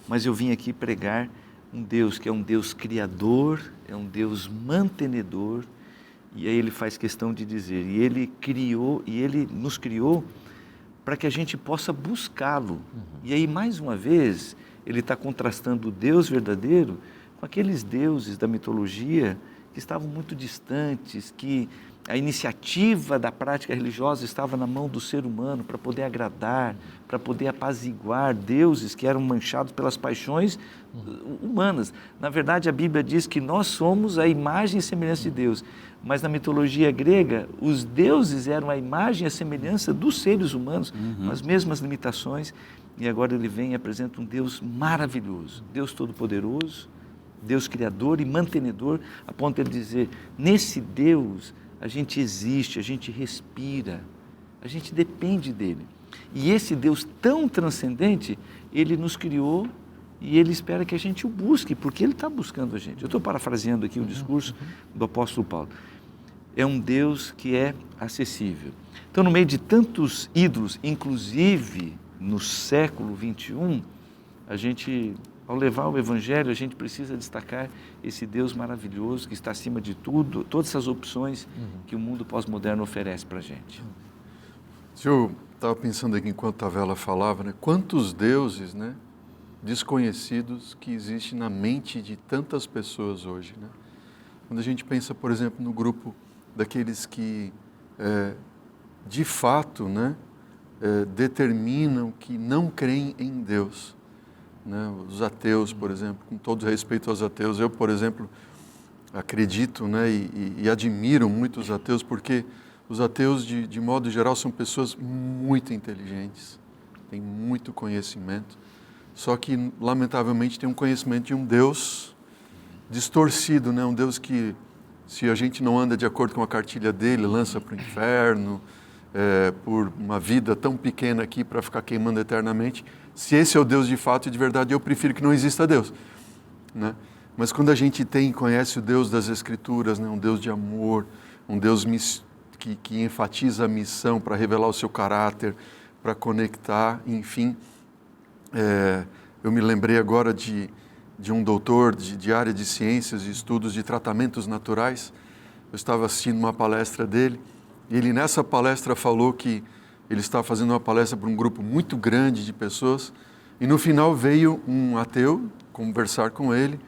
Mas eu vim aqui pregar um Deus que é um Deus criador, é um Deus mantenedor, e aí ele faz questão de dizer, e ele nos criou para que a gente possa buscá-lo. E aí, mais uma vez, ele está contrastando o Deus verdadeiro com aqueles deuses da mitologia que estavam muito distantes, que a iniciativa da prática religiosa estava na mão do ser humano para poder agradar, para poder apaziguar deuses que eram manchados pelas paixões humanas. Na verdade, a Bíblia diz que nós somos a imagem e semelhança de Deus, mas na mitologia grega, os deuses eram a imagem e a semelhança dos seres humanos, com as mesmas limitações, e agora ele vem e apresenta um Deus maravilhoso, Deus Todo-Poderoso, Deus Criador e Mantenedor, a ponto de ele dizer, nesse Deus a gente existe, a gente respira, a gente depende dele. E esse Deus tão transcendente, ele nos criou e ele espera que a gente o busque, porque ele está buscando a gente. Eu estou parafraseando aqui o discurso do apóstolo Paulo. É um Deus que é acessível. Então, no meio de tantos ídolos, inclusive no século XXI, a gente, ao levar o Evangelho, a gente precisa destacar esse Deus maravilhoso que está acima de tudo, todas essas opções que o mundo pós-moderno oferece para a gente. Eu estava pensando aqui enquanto a Vela falava, né? Quantos deuses, né, desconhecidos que existem na mente de tantas pessoas hoje, né? Quando a gente pensa, por exemplo, no grupo daqueles que, de fato, né, determinam que não creem em Deus, né? Os ateus, por exemplo, com todo respeito aos ateus, eu, por exemplo, acredito, né, e admiro muito os ateus, porque os ateus, de modo geral, são pessoas muito inteligentes, têm muito conhecimento, só que, lamentavelmente, têm um conhecimento de um Deus distorcido, né? Um Deus que, se a gente não anda de acordo com a cartilha dele, lança para o inferno, por uma vida tão pequena aqui para ficar queimando eternamente. Se esse é o Deus de fato e de verdade, eu prefiro que não exista Deus, né? Mas quando a gente conhece o Deus das Escrituras, né? Um Deus de amor, um Deus que enfatiza a missão para revelar o seu caráter, para conectar, enfim. Eu me lembrei agora de um doutor de área de ciências e estudos de tratamentos naturais. Eu estava assistindo uma palestra dele, e ele nessa palestra falou que ele estava fazendo uma palestra para um grupo muito grande de pessoas, e no final veio um ateu conversar com ele,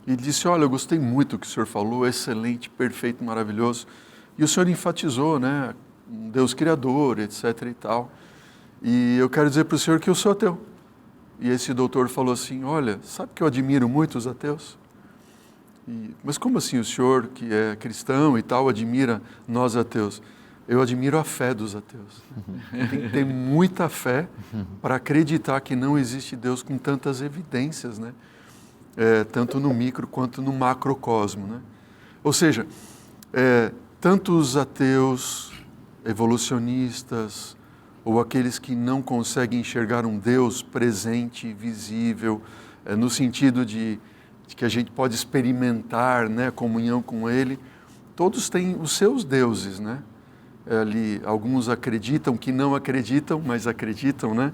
e disse, olha, eu gostei muito do que o senhor falou, excelente, perfeito, maravilhoso. E o senhor enfatizou, né, um Deus criador, etc. e tal. E eu quero dizer para o senhor que eu sou ateu. E esse doutor falou assim, olha, sabe que eu admiro muito os ateus? Mas como assim o senhor, que é cristão e tal, admira nós ateus? Eu admiro a fé dos ateus. Tem que ter muita fé para acreditar que não existe Deus com tantas evidências, né? Tanto no micro quanto no macrocosmo, né? Ou seja, tanto os ateus, evolucionistas, ou aqueles que não conseguem enxergar um Deus presente, visível, no sentido de que a gente pode experimentar, né, comunhão com Ele, todos têm os seus deuses, né? Ali, alguns acreditam que não acreditam, mas acreditam, né?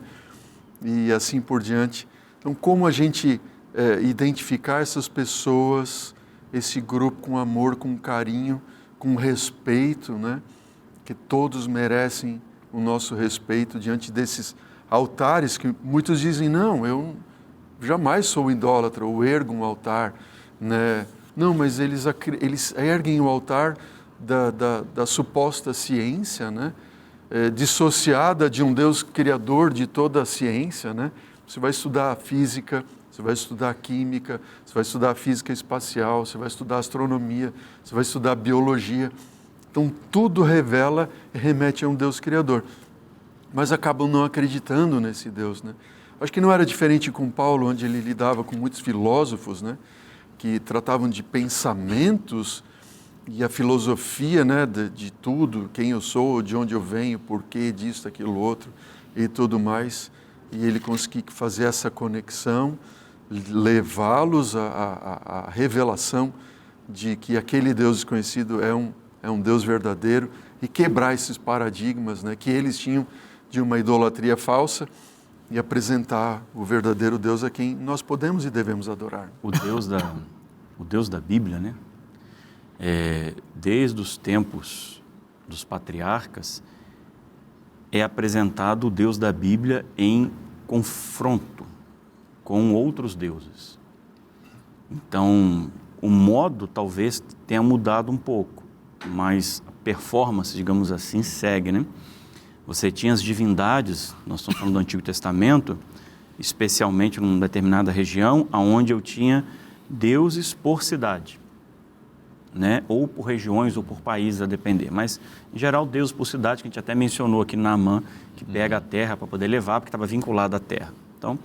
E assim por diante. Então, como a gente identificar essas pessoas, esse grupo com amor, com carinho, com respeito, né? Que todos merecem o nosso respeito diante desses altares que muitos dizem, não, eu jamais sou idólatra ou ergo um altar, né? Não, mas eles erguem o altar da suposta ciência, né? Dissociada de um Deus criador de toda a ciência, né? Você vai estudar física, você vai estudar química, você vai estudar física espacial, você vai estudar astronomia, você vai estudar biologia. Então, tudo revela e remete a um Deus criador. Mas acabam não acreditando nesse Deus, né? Acho que não era diferente com Paulo, onde ele lidava com muitos filósofos, né? Que tratavam de pensamentos e a filosofia, né? De tudo, quem eu sou, de onde eu venho, porquê disso, aquilo, outro e tudo mais. E ele conseguia fazer essa conexão, levá-los à revelação de que aquele Deus desconhecido é um Deus verdadeiro e quebrar esses paradigmas, né, que eles tinham de uma idolatria falsa e apresentar o verdadeiro Deus a quem nós podemos e devemos adorar. O Deus da Bíblia, né? Desde os tempos dos patriarcas, é apresentado o Deus da Bíblia em confronto com outros deuses. Então, o modo talvez tenha mudado um pouco, mas a performance, digamos assim, segue, né? Você tinha as divindades, nós estamos falando do Antigo Testamento, especialmente numa determinada região, onde eu tinha deuses por cidade, né? Ou por regiões ou por países, a depender. Mas, em geral, deuses por cidade, que a gente até mencionou aqui na Naamã, que pega a terra para poder levar, porque estava vinculado à terra. Então,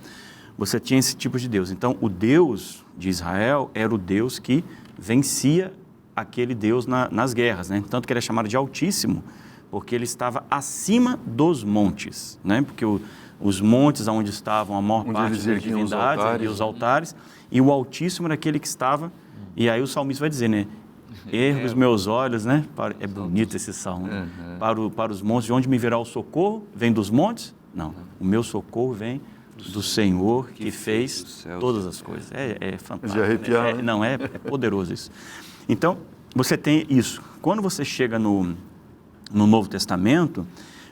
você tinha esse tipo de Deus. Então, o Deus de Israel era o Deus que vencia aquele Deus nas guerras, né? Tanto que ele é chamado de Altíssimo, porque ele estava acima dos montes, né? Porque os montes onde estavam a maior parte das divindades, os altares, e o Altíssimo era aquele que estava, e aí o salmista vai dizer, né? Ergo os meus olhos, né? É bonito esse salmo, né? Para os montes, de onde me virá o socorro? Vem dos montes? Não, o meu socorro vem do Senhor que fez todas as coisas. É fantástico. De arrepiar, né? Não, é poderoso isso. Então, você tem isso. Quando você chega no Novo Testamento,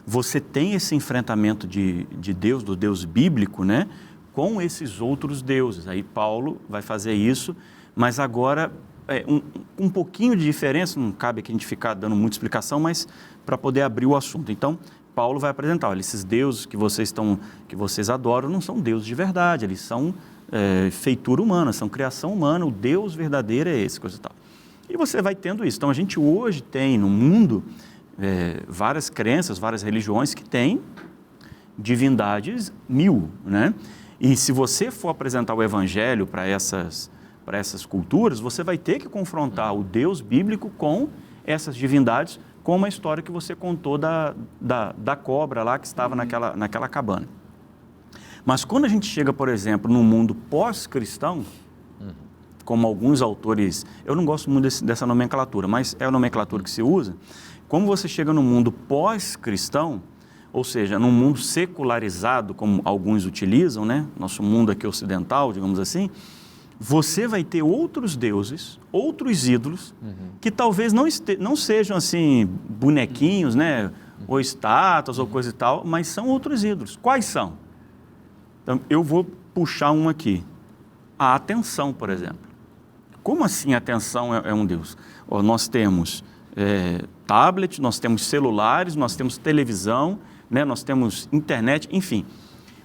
você tem esse enfrentamento de Deus, do Deus bíblico, né, com esses outros deuses. Aí Paulo vai fazer isso, mas agora um pouquinho de diferença, não cabe aqui a gente ficar dando muita explicação, mas para poder abrir o assunto. Então, Paulo vai apresentar, olha, esses deuses que vocês adoram não são deuses de verdade, eles são feitura humana, são criação humana, o Deus verdadeiro é esse, coisa e tal. E você vai tendo isso. Então, a gente hoje tem no mundo várias crenças, várias religiões que têm divindades 1000, né? E se você for apresentar o evangelho para essas culturas, você vai ter que confrontar o Deus bíblico com essas divindades, com uma história que você contou da cobra lá que estava naquela cabana. Mas quando a gente chega, por exemplo, no mundo pós-cristão, como alguns autores, eu não gosto muito dessa nomenclatura, mas é a nomenclatura que se usa, como você chega no mundo pós-cristão, ou seja, num mundo secularizado, como alguns utilizam, né? Nosso mundo aqui ocidental, digamos assim, você vai ter outros deuses, outros ídolos, que talvez não sejam assim bonequinhos, né? Ou estátuas ou coisa e tal, mas são outros ídolos. Quais são? Então, eu vou puxar um aqui. A atenção, por exemplo. Como assim a atenção é um deus? Nós temos tablet, nós temos celulares, nós temos televisão, né? Nós temos internet, enfim,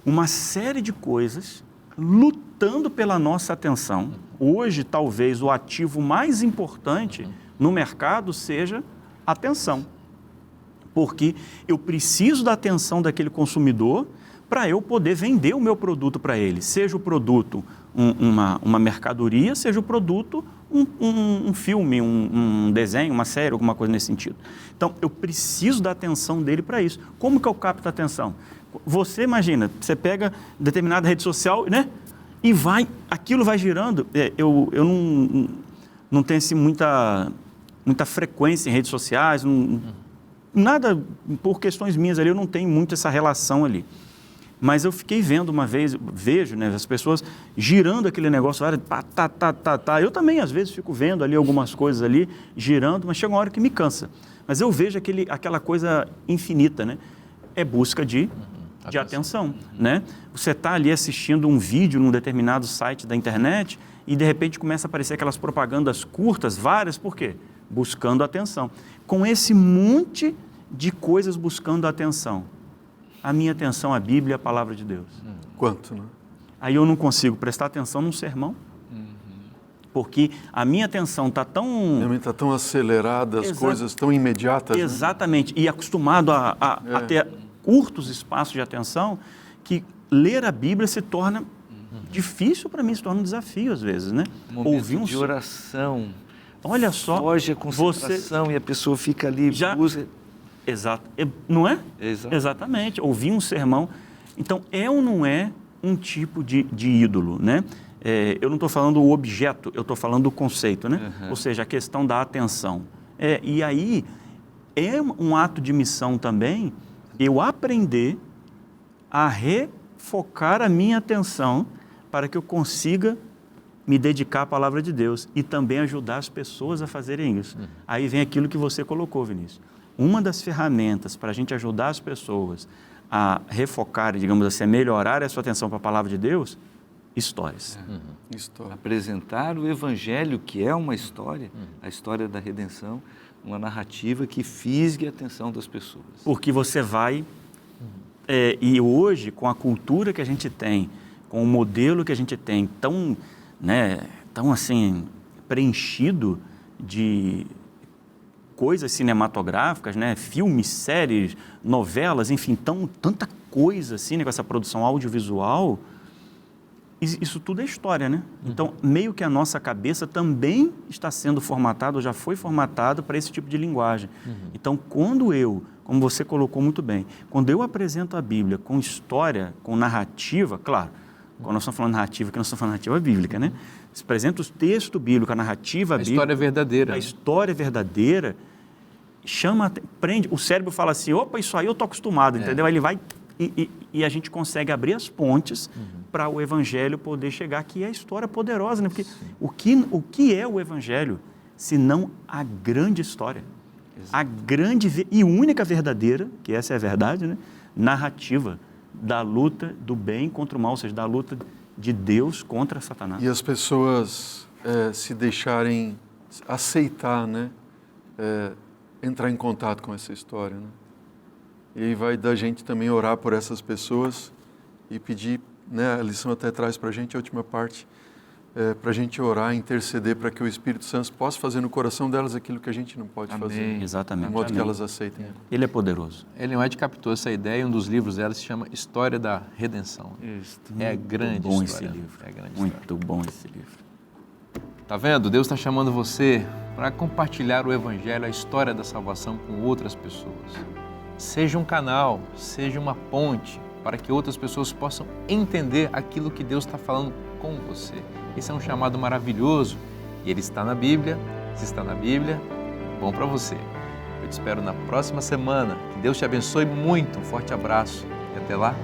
uma série de coisas lutando pela nossa atenção. Hoje, talvez, o ativo mais importante no mercado seja a atenção, porque eu preciso da atenção daquele consumidor para eu poder vender o meu produto para ele, seja o produto uma mercadoria, seja o produto um filme, um desenho, uma série, alguma coisa nesse sentido. Então, eu preciso da atenção dele para isso. Como que eu capto a atenção? Você imagina, você pega determinada rede social, né? E aquilo vai girando. Eu não tenho assim, muita frequência em redes sociais, nada, por questões minhas ali, eu não tenho muito essa relação ali. Mas eu fiquei vendo uma vez, vejo, né, as pessoas girando aquele negócio, eu também às vezes fico vendo ali algumas coisas ali, girando, mas chega uma hora que me cansa. Mas eu vejo aquela coisa infinita, né? É busca de atenção, né? Você está ali assistindo um vídeo num determinado site da internet e de repente começa a aparecer aquelas propagandas curtas, várias, por quê? Buscando atenção. Com esse monte de coisas buscando atenção, a minha atenção à Bíblia e à Palavra de Deus. Quanto, né? Aí eu não consigo prestar atenção num sermão, porque a minha atenção está tão... Está tão acelerada, as coisas tão imediatas. Exatamente, né? E acostumado a ter curtos espaços de atenção, que ler a Bíblia se torna difícil para mim, se torna um desafio às vezes, né? Ouvir de oração. Olha só, foge a concentração e a pessoa fica ali, busca... Exato, não é? Exato. Exatamente, ouvir um sermão. Então, é ou não é um tipo de ídolo, né? Eu não estou falando o objeto, eu estou falando o conceito, né? Ou seja, a questão da atenção. E aí, é um ato de missão também eu aprender a refocar a minha atenção para que eu consiga me dedicar à palavra de Deus e também ajudar as pessoas a fazerem isso. Aí vem aquilo que você colocou, Vinícius. Uma das ferramentas para a gente ajudar as pessoas a refocar, digamos assim, a melhorar a sua atenção para a palavra de Deus, histórias. História. Apresentar o Evangelho, que é uma história, a história da redenção, uma narrativa que fisgue a atenção das pessoas. Porque você vai, e hoje, com a cultura que a gente tem, com o modelo que a gente tem tão, tão assim, preenchido de coisas cinematográficas, filmes, séries, novelas, enfim, tanta coisa assim, com essa produção audiovisual, isso tudo é história, né? Então, meio que a nossa cabeça também está sendo formatada, ou já foi formatada para esse tipo de linguagem. Então, como você colocou muito bem, quando eu apresento a Bíblia com história, com narrativa, claro, quando nós estamos falando narrativa, que nós estamos falando narrativa bíblica, né? Se apresenta o texto bíblico, a narrativa bíblica. A história verdadeira. A história verdadeira prende, o cérebro fala assim, opa, isso aí eu estou acostumado, entendeu? Aí ele vai e a gente consegue abrir as pontes para o Evangelho poder chegar, que é a história poderosa, né? Porque o que é o Evangelho, se não a grande história? Exato. A grande e única verdadeira, que essa é a verdade, né? Narrativa da luta do bem contra o mal, ou seja, da luta de Deus contra Satanás. E as pessoas se deixarem aceitar, entrar em contato com essa história, E aí vai da gente também orar por essas pessoas e pedir, a lição até traz para a gente a última parte, para a gente orar, interceder para que o Espírito Santo possa fazer no coração delas aquilo que a gente não pode fazer. Exatamente. De modo que elas aceitem. Ele é poderoso. Ellen White captou essa ideia e um dos livros dela se chama História da Redenção. É grande bom história. Esse livro. É grande muito história. bom esse livro. Tá vendo? Deus está chamando você para compartilhar o Evangelho, a história da salvação com outras pessoas. Seja um canal, seja uma ponte para que outras pessoas possam entender aquilo que Deus está falando com você. Esse é um chamado maravilhoso e ele está na Bíblia. Se está na Bíblia, bom para você. Eu te espero na próxima semana. Que Deus te abençoe muito. Um forte abraço e até lá.